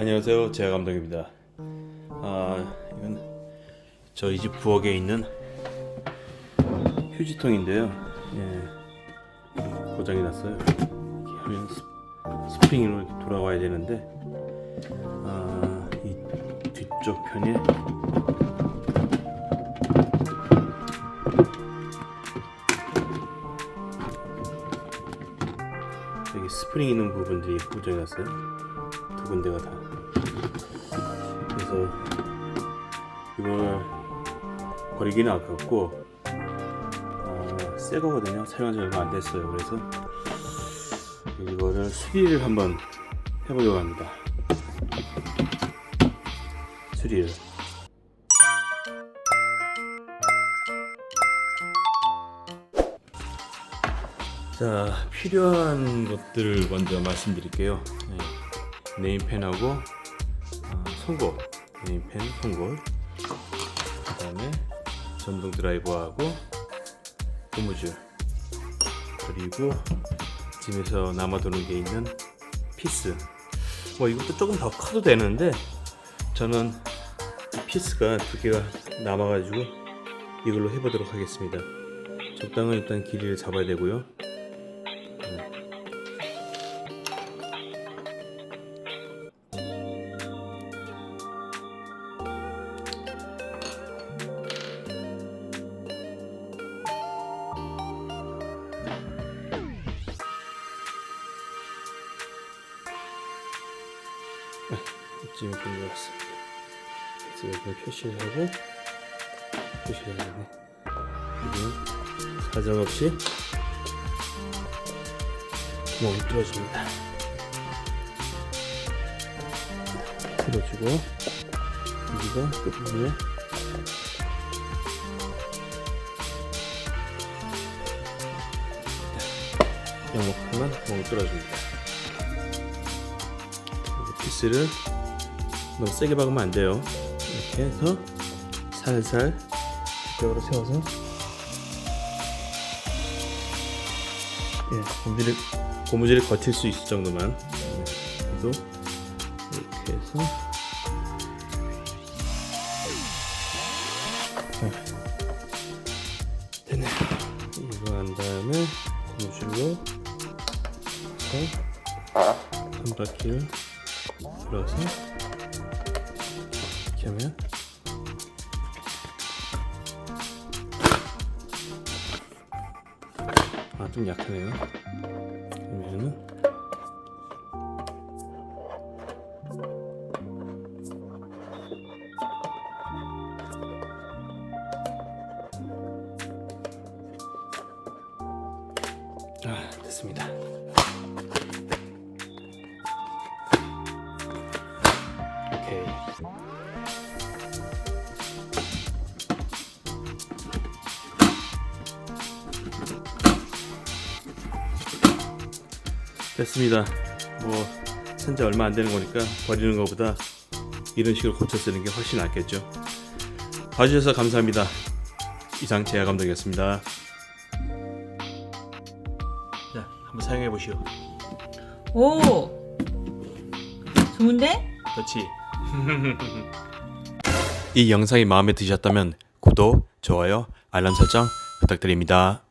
안녕하세요, 제야 감독입니다. 이건 저희 집 부엌에 있는 휴지통인데요. 고장이 났어요. 이렇게 하면 스프링으로 이렇게 돌아와야 되는데, 이 뒤쪽 편에 여기 스프링 있는 부분들이 고장이 났어요. 두 군데가 다. 그래서 이걸 버리기는 아깝고 새 거거든요. 사용한 지 얼마 안 됐어요. 그래서 이거를 수리를 한번 해보려고 합니다. 수리를. 자, 필요한 것들을 먼저 말씀드릴게요. 네임펜하고 송곳, 네임펜, 송곳, 그 다음에 전동 드라이버하고 고무줄, 그리고 집에서 남아도는 게 있는 피스. 이것도 조금 더 커도 되는데 저는 피스가 두 개가 남아가지고 이걸로 해보도록 하겠습니다. 적당한 일단 길이를 잡아야 되고요. 이쯤에 들어갔습니다. 그래서 여기 표시를 하고 이건 사정없이 구멍을 뚫어줍니다. 뚫어주고 여기가 끝부분에 영목하면 구멍을 뚫어줍니다. 피스를 너무 세게 박으면 안 돼요. 이렇게 해서 살살 이쪽으로 세워서 고무줄을 거칠 수 있을 정도만 그래도 이렇게 해서 됐네요. 이거 한 다음에 고무줄로 한 바퀴를 불어서 이렇게 하면 좀 약하네요. 그러면은 됐습니다. 오케이. 됐습니다. 산지 얼마 안 되는 거니까 버리는 것보다 이런 식으로 고쳐 쓰는 게 훨씬 낫겠죠. 봐주셔서 감사합니다. 이상 제야 감독이었습니다. 자, 한번 사용해 보시오. 오, 좋은데? 그렇지. 이 영상이 마음에 드셨다면 구독, 좋아요, 알람 설정 부탁드립니다.